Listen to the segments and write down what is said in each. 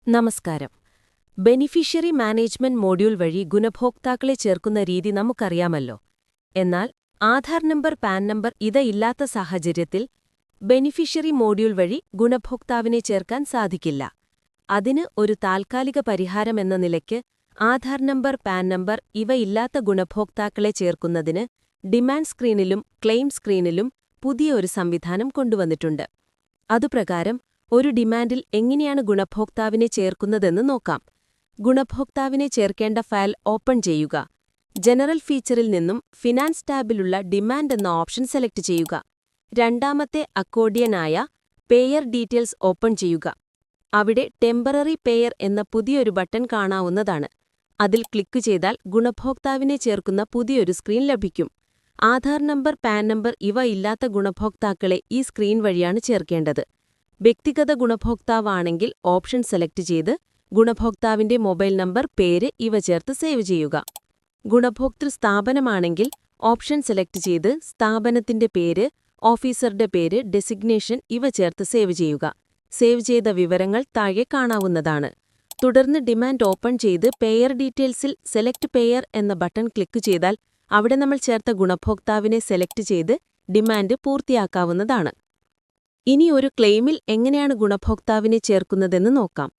നമസ്കാരം. Beneficiary management module വഴി ഗുണഭോക്താക്കളെ ചേർക്കുന്ന രീതി നമുക്കറിയാമല്ലോ. എന്നാൽ ആധാർ നമ്പർ, പാൻ നമ്പർ ഇല്ലാത്ത സാഹചര്യത്തിൽ ബെനിഫിഷ്യറി മോഡ്യൂൾ വഴി ഗുണഭോക്താവിനെ ചേർക്കാൻ സാധിക്കില്ല. അതിന് ഒരു താൽക്കാലിക പരിഹാരമെന്ന നിലയ്ക്ക് ആധാർ നമ്പർ, പാൻ നമ്പർ ഇല്ലാത്ത ഗുണഭോക്താക്കളെ ചേർക്കുന്നതിന് ഡിമാൻഡ് സ്ക്രീനിലും ക്ലെയിം സ്ക്രീനിലും പുതിയ ഒരു സംവിധാനം കൊണ്ടുവന്നിട്ടുണ്ട്. അതുപ്രകാരം ഒരു ഡിമാൻഡിൽ എങ്ങനെയാണ് ഗുണഭോക്താവിനെ ചേർക്കുന്നതെന്ന് നോക്കാം. ഗുണഭോക്താവിനെ ചേർക്കേണ്ട ഫയൽ ഓപ്പൺ ചെയ്യുക. ജനറൽ ഫീച്ചറിൽ നിന്നും ഫിനാൻസ് ടാബിലുള്ള ഡിമാൻഡ് എന്ന ഓപ്ഷൻ സെലക്ട് ചെയ്യുക. രണ്ടാമത്തെ അക്കോർഡിയനായ പേയർ ഡീറ്റെയിൽസ് ഓപ്പൺ ചെയ്യുക. അവിടെ ടെമ്പററി പേയർ എന്ന പുതിയൊരു ബട്ടൺ കാണാവുന്നതാണ്. അതിൽ ക്ലിക്ക് ചെയ്താൽ ഗുണഭോക്താവിനെ ചേർക്കുന്ന പുതിയൊരു സ്ക്രീൻ ലഭിക്കും. ആധാർ നമ്പർ, പാൻ നമ്പർ ഇല്ലാത്ത ഗുണഭോക്താക്കളെ ഈ സ്ക്രീൻ വഴിയാണ് ചേർക്കേണ്ടത്. വ്യക്തിഗത ഗുണഭോക്താവാണെങ്കിൽ ഓപ്ഷൻ സെലക്ട് ചെയ്ത് ഗുണഭോക്താവിന്റെ മൊബൈൽ നമ്പർ, പേര് ചേർത്ത് സേവ് ചെയ്യുക. ഗുണഭോക്തൃ സ്ഥാപനമാണെങ്കിൽ ഓപ്ഷൻ സെലക്ട് ചെയ്ത് സ്ഥാപനത്തിന്റെ പേര്, ഓഫീസറുടെ പേര്, ഡെസിഗ്നേഷൻ ചേർത്ത് സേവ് ചെയ്യുക. സേവ് ചെയ്ത വിവരങ്ങൾ താഴെ കാണാവുന്നതാണ്. തുടർന്ന് ഡിമാൻഡ് ഓപ്പൺ ചെയ്ത് പേയർ ഡീറ്റെയിൽസിൽ സെലക്ട് പേയർ എന്ന ബട്ടൺ ക്ലിക്ക് ചെയ്താൽ അവിടെ നമ്മൾ ചേർത്ത ഗുണഭോക്താവിനെ സെലക്ട് ചെയ്ത് ഡിമാൻഡ് പൂർത്തിയാക്കാവുന്നതാണ്. ഇനി ഒരു ക്ലെയിമിൽ എങ്ങനെയാണ് ഗുണഭോക്താവിനെ ചേർക്കുന്നതെന്ന് നോക്കാം.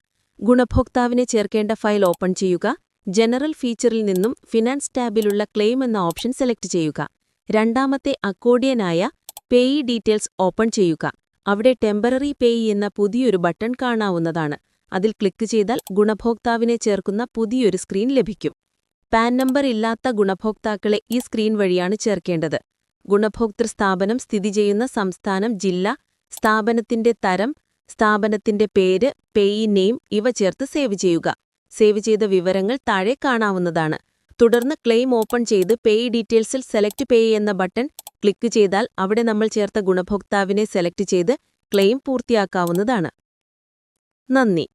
ഗുണഭോക്താവിനെ ചേർക്കേണ്ട ഫയൽ ഓപ്പൺ ചെയ്യുക. ജനറൽ ഫീച്ചറിൽ നിന്നും ഫിനാൻസ് ടാബിലുള്ള ക്ലെയിം എന്ന ഓപ്ഷൻ സെലക്ട് ചെയ്യുക. രണ്ടാമത്തെ അക്കോർഡിയനായ പേയി ഡീറ്റെയിൽസ് ഓപ്പൺ ചെയ്യുക. അവിടെ ടെമ്പററി പേയി എന്ന പുതിയൊരു ബട്ടൺ കാണാവുന്നതാണ്. അതിൽ ക്ലിക്ക് ചെയ്താൽ ഗുണഭോക്താവിനെ ചേർക്കുന്ന പുതിയൊരു സ്ക്രീൻ ലഭിക്കും. പാൻ നമ്പർ ഇല്ലാത്ത ഗുണഭോക്താക്കളെ ഈ സ്ക്രീൻ വഴിയാണ് ചേർക്കേണ്ടത്. ഗുണഭോക്തൃ സ്ഥാപനം സ്ഥിതി ചെയ്യുന്ന സംസ്ഥാനം, ജില്ല, സ്ഥാപനത്തിന്റെ തരം, സ്ഥാപനത്തിന്റെ പേര്, പേയി നെയിം ചേർത്ത് സേവ് ചെയ്യുക. സേവ് ചെയ്ത വിവരങ്ങൾ താഴെ കാണാവുന്നതാണ്. തുടർന്ന് ക്ലെയിം ഓപ്പൺ ചെയ്ത് പേയി ഡീറ്റെയിൽസിൽ സെലക്ട് പേയി എന്ന ബട്ടൺ ക്ലിക്ക് ചെയ്താൽ അവിടെ നമ്മൾ ചേർത്ത ഗുണഭോക്താവിനെ സെലക്ട് ചെയ്ത് ക്ലെയിം പൂർത്തിയാക്കാവുന്നതാണ്. നന്ദി.